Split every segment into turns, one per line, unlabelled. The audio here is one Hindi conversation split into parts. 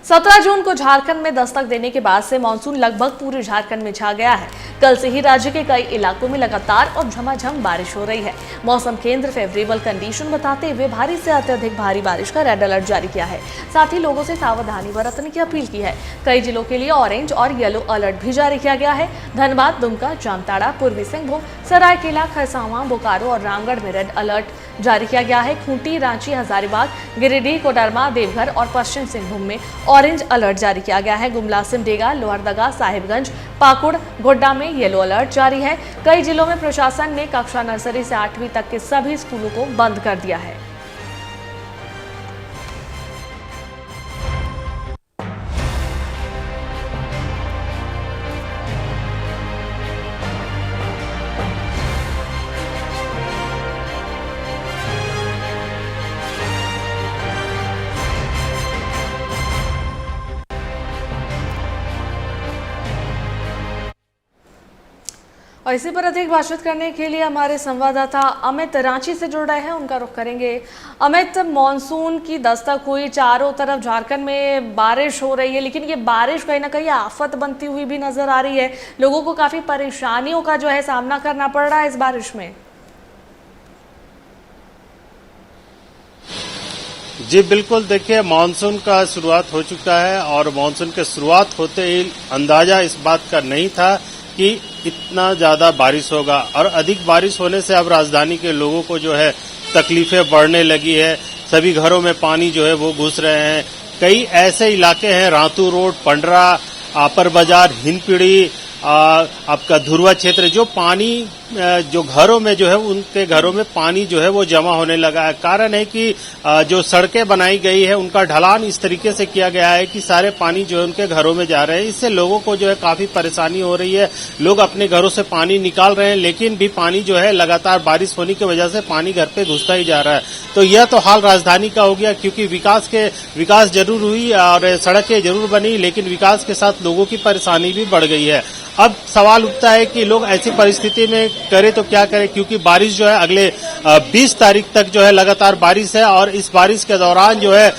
17 जून को झारखंड में दस्तक देने के बाद से मानसून लगभग पूरे झारखंड में छा गया है। कल से ही राज्य के कई इलाकों में लगातार और झमाझम बारिश हो रही है। मौसम केंद्र फेवरेबल कंडीशन बताते हुए भारी से अत्यधिक भारी बारिश का रेड अलर्ट जारी किया है। साथ ही लोगों से सावधानी बरतने की अपील की है। कई जिलों के लिए ऑरेंज और येलो अलर्ट भी जारी किया गया है। धनबाद, दुमका, जामताड़ा, पूर्वी सिंहभूम, सरायकेला, खरसावां, बोकारो और रामगढ़ में रेड अलर्ट जारी किया गया है। खूंटी, रांची, हजारीबाग, गिरिडीह, कोडरमा, देवघर और पश्चिम सिंहभूम में ऑरेंज अलर्ट जारी किया गया है। गुमला, सिमडेगा, लोहरदगा, साहिबगंज, पाकुड़, गोड्डा में येलो अलर्ट जारी है। कई जिलों में प्रशासन ने कक्षा नर्सरी से 8वीं तक के सभी स्कूलों को बंद कर दिया है। और इसी पर अधिक बातचीत करने के लिए हमारे संवाददाता अमित रांची से जुड़ रहे हैं, उनका रुख करेंगे। अमित, मॉनसून की दस्तक हुई, चारों तरफ झारखंड में बारिश हो रही है, लेकिन ये बारिश कहीं ना कहीं आफत बनती हुई भी नजर आ रही है। लोगों को काफी परेशानियों का जो है सामना करना पड़ रहा है इस बारिश में।
जी बिल्कुल, देखिए मानसून का शुरुआत हो चुका है और मानसून के शुरुआत होते ही अंदाजा इस बात का नहीं था कि इतना ज्यादा बारिश होगा और अधिक बारिश होने से अब राजधानी के लोगों को जो है तकलीफें बढ़ने लगी है। सभी घरों में पानी जो है वो घुस रहे हैं। कई ऐसे इलाके हैं, रातू रोड, पंडरा, अपर बाजार, हिंदपीढ़ी, आपका धुरवा क्षेत्र, जो पानी जो घरों में जो है उनके घरों में पानी जो है वो जमा होने लगा है। कारण है कि जो सड़कें बनाई गई है उनका ढलान इस तरीके से किया गया है कि सारे पानी जो है उनके घरों में जा रहे हैं। इससे लोगों को जो है काफी परेशानी हो रही है। लोग अपने घरों से पानी निकाल रहे हैं, लेकिन भी पानी जो है लगातार बारिश होने की वजह से पानी घर पे घुसता ही जा रहा है। तो यह तो हाल राजधानी का हो गया, क्योंकि विकास जरूर हुई और सड़कें जरूर बनी, लेकिन विकास के साथ लोगों की परेशानी भी बढ़ गई है। अब सवाल उठता है कि लोग ऐसी परिस्थिति में करें तो क्या करें, क्योंकि बारिश जो है अगले 20 तारीख तक जो है लगातार बारिश है और इस बारिश के दौरान जो है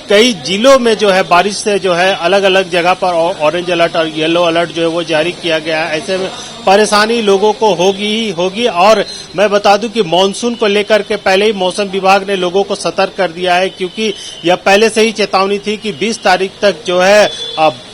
कई जिलों में जो है बारिश से जो है अलग अलग जगह पर ऑरेंज अलर्ट और येलो अलर्ट जो है वो जारी किया गया है। ऐसे में परेशानी लोगों को होगी ही होगी। और मैं बता दूं कि मानसून को लेकर के पहले ही मौसम विभाग ने लोगों को सतर्क कर दिया है, क्योंकि यह पहले से ही चेतावनी थी कि 20 तारीख तक जो है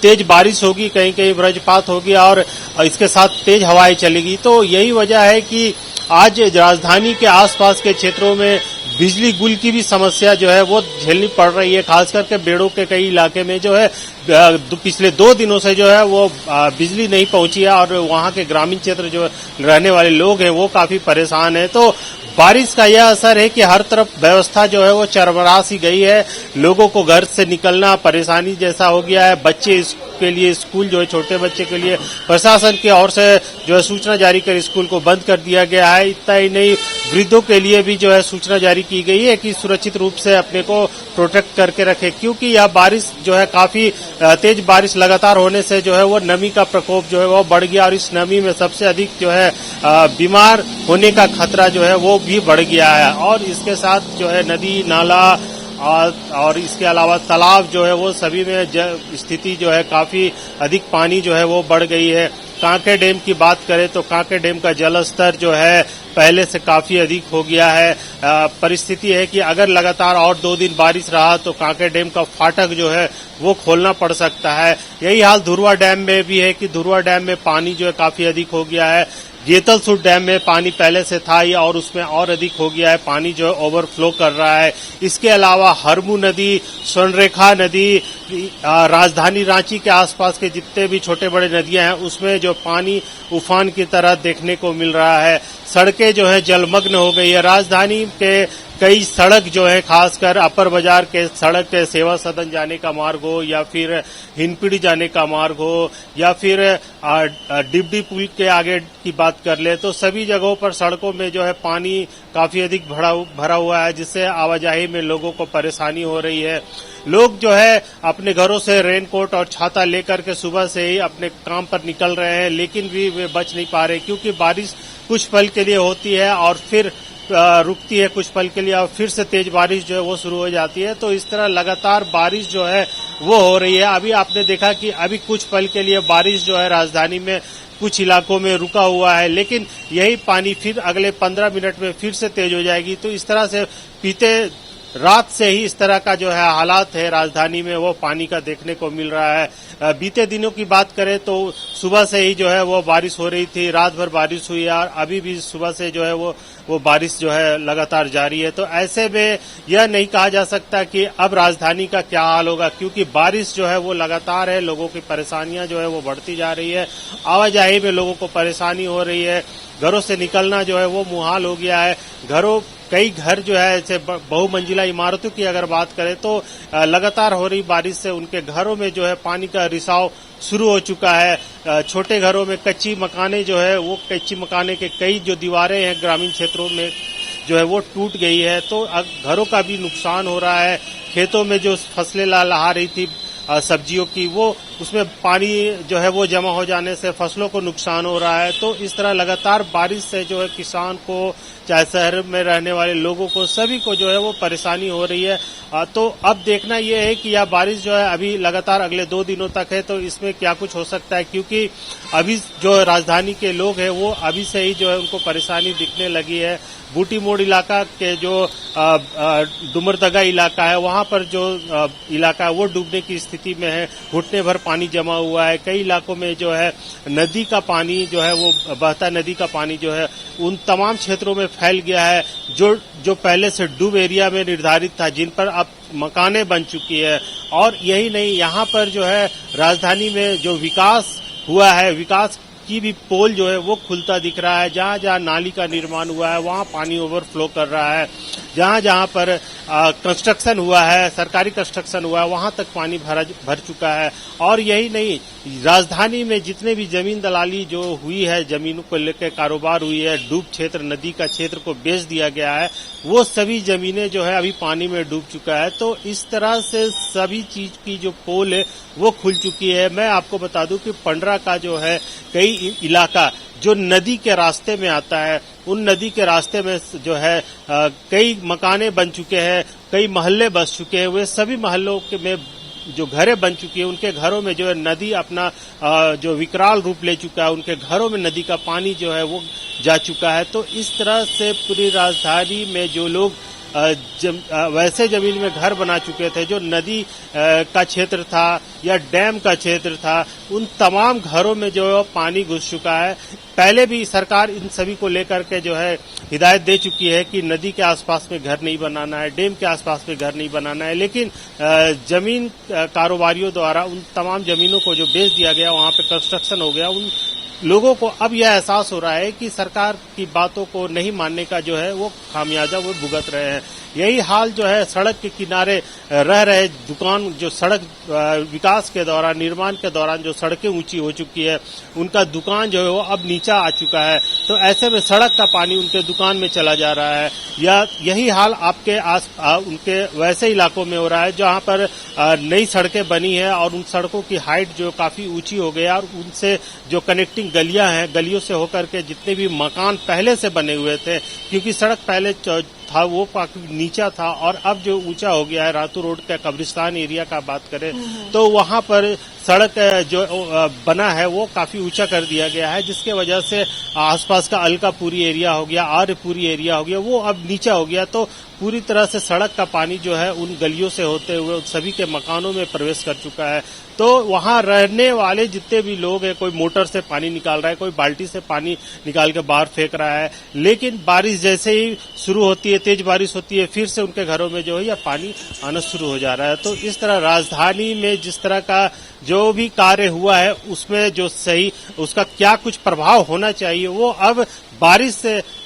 तेज बारिश होगी, कहीं कहीं वज्रपात होगी और इसके साथ तेज हवाएं चलेगी। तो यही वजह है कि आज राजधानी के आसपास के क्षेत्रों में बिजली गुल की भी समस्या जो है वो झेलनी पड़ रही है। खास करके बेड़ों के कई इलाके में जो है पिछले 2 दिनों से जो है वो बिजली नहीं पहुंची है और वहां के ग्रामीण क्षेत्र जो रहने वाले लोग हैं वो काफी परेशान है। तो बारिश का यह असर है कि हर तरफ व्यवस्था जो है वो चरमरा सी गई है। लोगों को घर से निकलना परेशानी जैसा हो गया है। बच्चे के लिए स्कूल जो है, छोटे बच्चे के लिए प्रशासन की ओर से जो है सूचना जारी कर स्कूल को बंद कर दिया गया है। इतना ही नहीं, वृद्धों के लिए भी जो है सूचना जारी की गई है कि सुरक्षित रूप से अपने को प्रोटेक्ट करके रखें, क्योंकि यह बारिश जो है काफी तेज बारिश लगातार होने से जो है वो नमी का प्रकोप जो है वो बढ़ गया और इस नमी में सबसे अधिक जो है बीमार होने का खतरा जो है वो भी बढ़ गया है। और इसके साथ जो है नदी नाला और इसके अलावा तालाब जो है वो सभी में स्थिति जो है काफी अधिक पानी जो है वो बढ़ गई है। कांके डैम की बात करें तो कांके डैम का जल स्तर जो है पहले से काफी अधिक हो गया है। परिस्थिति है कि अगर लगातार और 2 दिन बारिश रहा तो कांके डैम का फाटक जो है वो खोलना पड़ सकता है। यही हाल धुरवा डैम में भी है कि धुरवा डैम में पानी जो है काफी अधिक हो गया है। गेतलसूट डैम में पानी पहले से था ही और उसमें और अधिक हो गया है, पानी जो है ओवरफ्लो कर रहा है। इसके अलावा हरमू नदी, स्वर्णरेखा नदी, राजधानी रांची के आसपास के जितने भी छोटे बड़े नदियां हैं उसमें जो पानी उफान की तरह देखने को मिल रहा है। सड़कें जो है जलमग्न हो गई है। राजधानी के कई सड़क जो है, खासकर अपर बाजार के सड़क के सेवा सदन जाने का मार्ग हो या फिर हिंदपीढ़ी जाने का मार्ग हो या फिर डिबडी पुल के आगे की बात कर ले, तो सभी जगहों पर सड़कों में जो है पानी काफी अधिक भरा हुआ है, जिससे आवाजाही में लोगों को परेशानी हो रही है। लोग जो है अपने घरों से रेनकोट और छाता लेकर के सुबह से ही अपने काम पर निकल रहे हैं, लेकिन भी वे बच नहीं पा रहे, क्योंकि बारिश कुछ पल के लिए होती है और फिर रुकती है कुछ पल के लिए और फिर से तेज बारिश जो है वो शुरू हो जाती है। तो इस तरह लगातार बारिश जो है वो हो रही है। अभी आपने देखा कि अभी कुछ पल के लिए बारिश जो है राजधानी में कुछ इलाकों में रुका हुआ है, लेकिन यही पानी फिर अगले 15 मिनट में फिर से तेज हो जाएगी। तो इस तरह से बीते रात से ही इस तरह का जो है हालात है राजधानी में वो पानी का देखने को मिल रहा है। बीते दिनों की बात करें तो सुबह से ही जो है वो बारिश हो रही थी, रात भर बारिश हुई और अभी भी सुबह से जो है वो बारिश जो है लगातार जारी है। तो ऐसे में यह नहीं कहा जा सकता कि अब राजधानी का क्या हाल होगा, क्योंकि बारिश जो है वो लगातार है, लोगों की परेशानियां जो है वो बढ़ती जा रही है, आवाजाही में लोगों को परेशानी हो रही है, घरों से निकलना जो है वो मुहाल हो गया है। कई घर जो है ऐसे बहुमंजिला इमारतों की अगर बात करें तो लगातार हो रही बारिश से उनके घरों में जो है पानी का रिसाव शुरू हो चुका है। छोटे घरों में कच्ची मकानें जो है वो कच्ची मकाने के कई जो दीवारें हैं ग्रामीण क्षेत्रों में जो है वो टूट गई है। तो घरों का भी नुकसान हो रहा है। खेतों में जो फसलें लहलहा रही थी सब्जियों की, वो उसमें पानी जो है वो जमा हो जाने से फसलों को नुकसान हो रहा है। तो इस तरह लगातार बारिश से जो है किसान को, चाहे शहर में रहने वाले लोगों को, सभी को जो है वो परेशानी हो रही है। तो अब देखना यह है कि यह बारिश जो है अभी लगातार अगले 2 दिनों तक है, तो इसमें क्या कुछ हो सकता है, क्योंकि अभी जो राजधानी के लोग हैं वो अभी से ही जो है उनको परेशानी दिखने लगी है। बूटी मोड़ इलाका के जो डुमरदगा इलाका है वहां पर जो इलाका है वो डूबने की स्थिति में है, घुटने भर पानी जमा हुआ है। कई इलाकों में जो है नदी का पानी जो है वो बहता नदी का पानी जो है उन तमाम क्षेत्रों में फैल गया है जो पहले से डूब एरिया में निर्धारित था, जिन पर अब मकानें बन चुकी है। और यही नहीं, यहाँ पर जो है राजधानी में जो विकास हुआ है, विकास की भी पोल जो है वो खुलता दिख रहा है। जहां जहां नाली का निर्माण हुआ है वहां पानी ओवरफ्लो कर रहा है। जहां जहां पर कंस्ट्रक्शन हुआ है, सरकारी कंस्ट्रक्शन हुआ है, वहां तक पानी भर चुका है। और यही नहीं, राजधानी में जितने भी जमीन दलाली जो हुई है, जमीनों को लेकर कारोबार हुई है, डूब क्षेत्र नदी का क्षेत्र को बेच दिया गया है, वो सभी जमीनें जो है अभी पानी में डूब चुका है। तो इस तरह से सभी चीज की जो पोल है वो खुल चुकी है। मैं आपको बता दूं कि पंडरा का जो है कई इलाका जो नदी के रास्ते में आता है, उन नदी के रास्ते में जो है कई मकाने बन चुके हैं, कई मोहल्ले बस चुके हैं। वे सभी मोहल्लों में जो घरें बन चुकी है, उनके घरों में जो है नदी अपना जो विकराल रूप ले चुका है, उनके घरों में नदी का पानी जो है वो जा चुका है। तो इस तरह से पूरी राजधानी में जो लोग वैसे जमीन में घर बना चुके थे, जो नदी का क्षेत्र था या डैम का क्षेत्र था, उन तमाम घरों में जो है पानी घुस चुका है। पहले भी सरकार इन सभी को लेकर के जो है हिदायत दे चुकी है कि नदी के आसपास में घर नहीं बनाना है, डैम के आसपास में घर नहीं बनाना है, लेकिन जमीन कारोबारियों द्वारा उन तमाम जमीनों को जो बेच दिया गया, वहां पे कंस्ट्रक्शन हो गया, उन लोगों को अब यह एहसास हो रहा है कि सरकार की बातों को नहीं मानने का जो है वो खामियाजा वो भुगत रहे हैं। यही हाल जो है सड़क के किनारे रह रहे दुकान, जो सड़क विकास के दौरान, निर्माण के दौरान जो सड़कें ऊंची हो चुकी है, उनका दुकान जो है वो अब नीचा आ चुका है। तो ऐसे में सड़क का पानी उनके दुकान में चला जा रहा है। या यही हाल आपके उनके वैसे इलाकों में हो रहा है जहां पर नई सड़कें बनी है और उन सड़कों की हाइट जो काफी ऊंची हो गई है, और उनसे जो कनेक्टिंग गलियां हैं, गलियों से होकर के जितने भी मकान पहले से बने हुए थे, क्योंकि सड़क पहले था वो काफी नीचा था और अब जो ऊंचा हो गया है, रातू रोड का कब्रिस्तान एरिया का बात करें तो वहां पर सड़क जो बना है वो काफी ऊंचा कर दिया गया है, जिसके वजह से आसपास का अलकापुरी एरिया हो गया, आर्यपुरी एरिया हो गया, वो अब नीचा हो गया। तो पूरी तरह से सड़क का पानी जो है उन गलियों से होते हुए सभी के मकानों में प्रवेश कर चुका है। तो वहां रहने वाले जितने भी लोग हैं, कोई मोटर से पानी निकाल रहा है, कोई बाल्टी से पानी निकाल के बाहर फेंक रहा है, लेकिन बारिश जैसे ही शुरू होती है, तेज बारिश होती है, फिर से उनके घरों में जो है यह पानी आना शुरू हो जा रहा है। तो इस तरह राजधानी में जिस तरह का जो भी कार्य हुआ है उसमें जो सही उसका क्या कुछ प्रभाव होना चाहिए, वो अब बारिश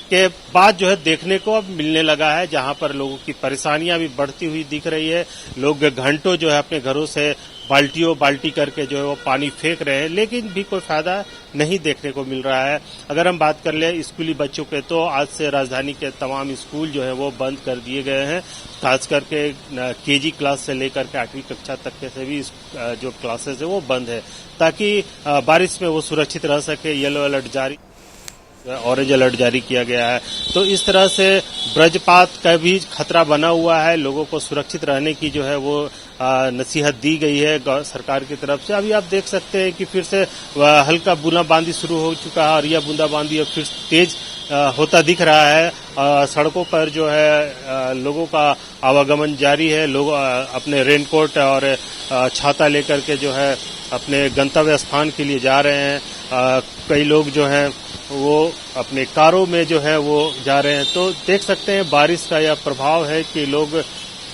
के बाद जो है देखने को अब मिलने लगा है, जहां पर लोगों की परेशानियां भी बढ़ती हुई दिख रही है। लोग घंटों जो है अपने घरों से बाल्टी करके जो है वो पानी फेंक रहे हैं, लेकिन भी कोई फायदा नहीं देखने को मिल रहा है। अगर हम बात कर ले स्कूली बच्चों के, तो आज से राजधानी के तमाम स्कूल जो है वो बंद कर दिए गए हैं। खास करके केजी क्लास से लेकर के 8वीं कक्षा तक के सभी जो क्लासेस है वो बंद है, ताकि बारिश में वो सुरक्षित रह सके। येलो अलर्ट जारी ऑरेंज अलर्ट जारी किया गया है। तो इस तरह से वज्रपात का भी खतरा बना हुआ है। लोगों को सुरक्षित रहने की जो है वो नसीहत दी गई है सरकार की तरफ से। अभी आप देख सकते हैं कि फिर से हल्का बूंदाबांदी शुरू हो चुका है और यह बूंदाबांदी अब फिर तेज होता दिख रहा है। सड़कों पर जो है लोगों का आवागमन जारी है। लोग अपने रेनकोट और छाता लेकर के जो है अपने गंतव्य स्थान के लिए जा रहे हैं। कई लोग जो हैं वो अपने कारों में जो है वो जा रहे हैं। तो देख सकते हैं बारिश का यह प्रभाव है कि लोग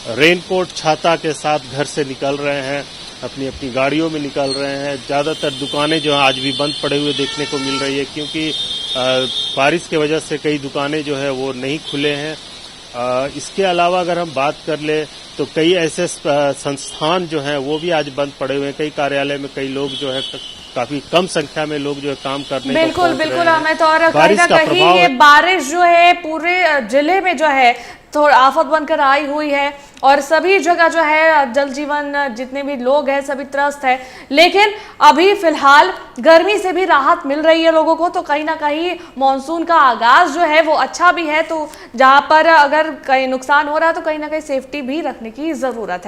रेनकोट छाता के साथ घर से निकल रहे हैं, अपनी अपनी गाड़ियों में निकल रहे हैं। ज्यादातर दुकानें जो हैं आज भी बंद पड़े हुए देखने को मिल रही है, क्योंकि बारिश की वजह से कई दुकानें जो है वो नहीं खुले हैं। इसके अलावा अगर हम बात कर ले तो कई ऐसे संस्थान जो हैं वो भी आज बंद पड़े हुए हैं। कई कार्यालय में कई लोग जो है काफी कम संख्या में लोग जो है काम करने
बिल्कुल बिल्कुल अमित, और कहीं ना कहीं ये बारिश जो है पूरे जिले में जो है थोड़ा आफत बनकर आई हुई है और सभी जगह जो है जल जीवन जितने भी लोग हैं सभी त्रस्त है। लेकिन अभी फिलहाल गर्मी से भी राहत मिल रही है लोगों को, तो कहीं ना कहीं मानसून का आगाज जो है वो अच्छा भी है। तो जहां पर अगर कहीं नुकसान हो रहा है तो कहीं ना कहीं सेफ्टी भी रखने की जरूरत है।